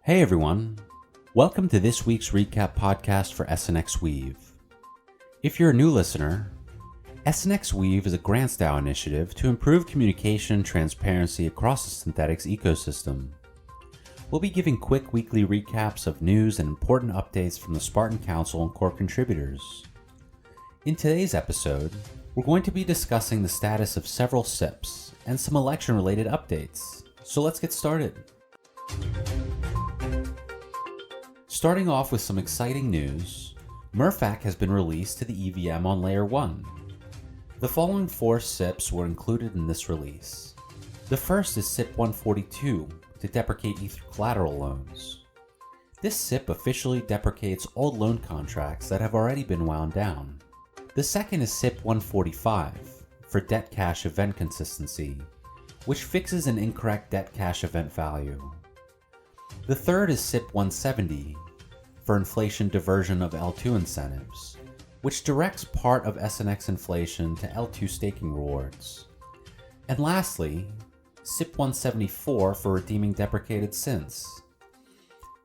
Hey everyone, welcome to this week's recap podcast for SNXweave. If you're a new listener, SNXweave is a grant-style initiative to improve communication and transparency across the synthetics ecosystem. We'll be giving quick weekly recaps of news and important updates from the Spartan Council and core contributors. In today's episode, we're going to be discussing the status of several SIPs and some election-related updates. So let's get started. Starting off with some exciting news, Murphac has been released to the EVM on Layer 1. The following 4 SIPs were included in this release. The first is SIP 142 to deprecate Ether collateral loans. This SIP officially deprecates old loan contracts that have already been wound down. The second is SIP 145 for debt cash event consistency, which fixes an incorrect debt cash event value. The third is SIP 170 for inflation diversion of L2 incentives, which directs part of SNX inflation to L2 staking rewards. And lastly, SIP 174 for redeeming deprecated synths.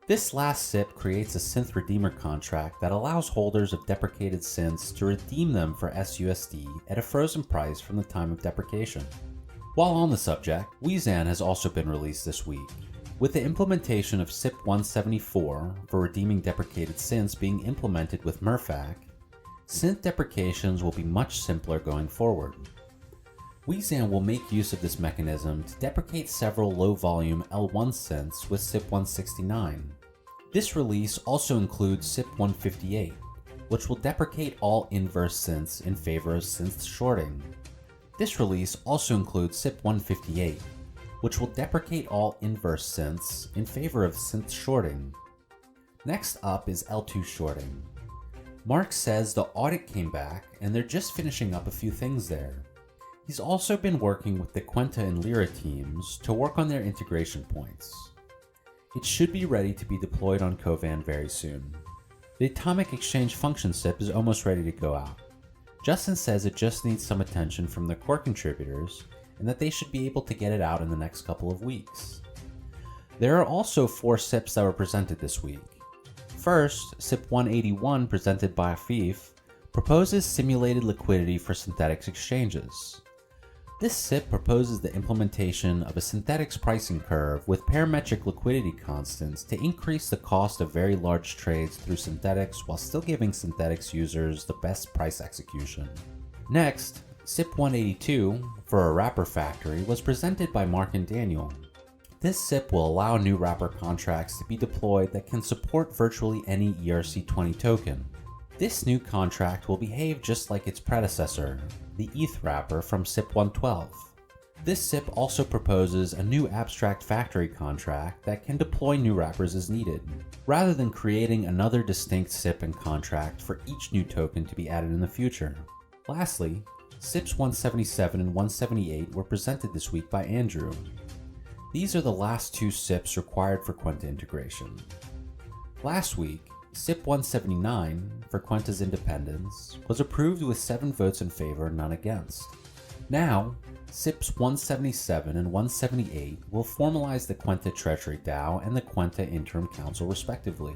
This last SIP creates a synth redeemer contract that allows holders of deprecated synths to redeem them for SUSD at a frozen price from the time of deprecation. While on the subject, Weezan has also been released this week. With the implementation of SIP 174 for redeeming deprecated synths being implemented with Murphac, synth deprecations will be much simpler going forward. Weezan will make use of this mechanism to deprecate several low-volume L1 synths with SIP 169. This release also includes SIP 158, which will deprecate all inverse synths in favor of synth shorting. This release also includes SIP 158, which will deprecate all inverse synths in favor of synth shorting. Next up is L2 shorting. Mark says the audit came back and they're just finishing up a few things there. He's also been working with the Quenta and Lyra teams to work on their integration points. It should be ready to be deployed on Kovan very soon. The Atomic Exchange Function SIP is almost ready to go out. Justin says it just needs some attention from the core contributors and that they should be able to get it out in the next couple of weeks. There are also 4 SIPs that were presented this week. First, SIP 181 presented by Afif proposes simulated liquidity for synthetics exchanges. This SIP proposes the implementation of a synthetics pricing curve with parametric liquidity constants to increase the cost of very large trades through synthetics while still giving synthetics users the best price execution. Next, SIP 182 for a wrapper factory was presented by Mark and Daniel. This SIP will allow new wrapper contracts to be deployed that can support virtually any ERC20 token. This new contract will behave just like its predecessor, the ETH wrapper from SIP 112. This SIP also proposes a new abstract factory contract that can deploy new wrappers as needed, rather than creating another distinct SIP and contract for each new token to be added in the future. Lastly, SIPs 177 and 178 were presented this week by Andrew. These are the last 2 SIPs required for Quenta integration. Last week, SIP 179 for Quenta's independence was approved with 7 votes in favor and none against. Now, SIPs 177 and 178 will formalize the Quenta Treasury DAO and the Quenta Interim Council respectively.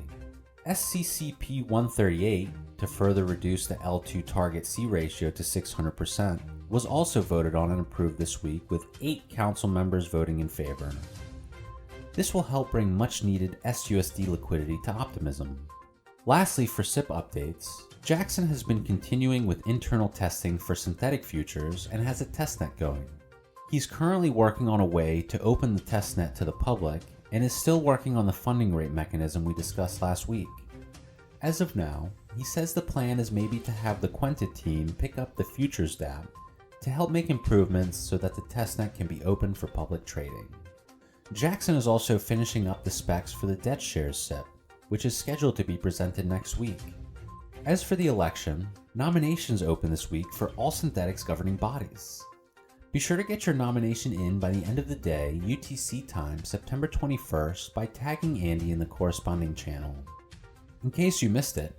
SCCP 138, to further reduce the L2 target C ratio to 600%, was also voted on and approved this week with 8 council members voting in favor. This will help bring much needed SUSD liquidity to Optimism. Lastly, for SIP updates, Jackson has been continuing with internal testing for synthetic futures and has a testnet going. He's currently working on a way to open the testnet to the public and is still working on the funding rate mechanism we discussed last week. As of now, he says the plan is maybe to have the Quenta team pick up the futures dApp to help make improvements so that the testnet can be open for public trading. Jackson is also finishing up the specs for the debt shares SIP, which is scheduled to be presented next week. As for the election, nominations open this week for all synthetics governing bodies. Be sure to get your nomination in by the end of the day UTC time September 21st by tagging Andy in the corresponding channel. In case you missed it,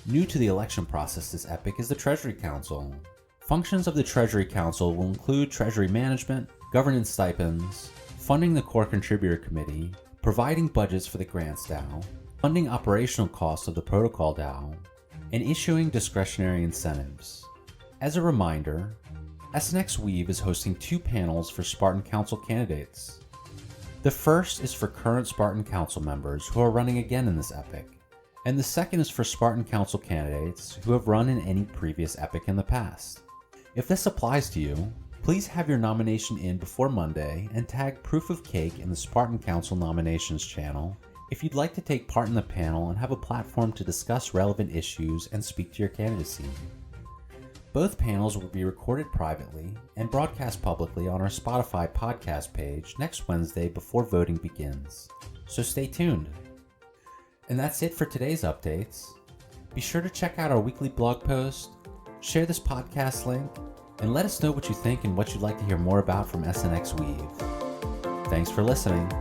new to the election process this epic is the Treasury Council. Functions of the Treasury Council will include treasury management, governance stipends, funding the core contributor committee, providing budgets for the Grants DAO, funding operational costs of the Protocol DAO, and issuing discretionary incentives. As a reminder, SNXweave is hosting 2 panels for Spartan Council candidates. The first is for current Spartan Council members who are running again in this epic, and the second is for Spartan Council candidates who have run in any previous epic in the past. If this applies to you, please have your nomination in before Monday and tag Proof of Cake in the Spartan Council nominations channel if you'd like to take part in the panel and have a platform to discuss relevant issues and speak to your candidacy. Both panels will be recorded privately and broadcast publicly on our Spotify podcast page next Wednesday before voting begins, so stay tuned. And that's it for today's updates. Be sure to check out our weekly blog post, share this podcast link, and let us know what you think and what you'd like to hear more about from SNXweave. Thanks for listening.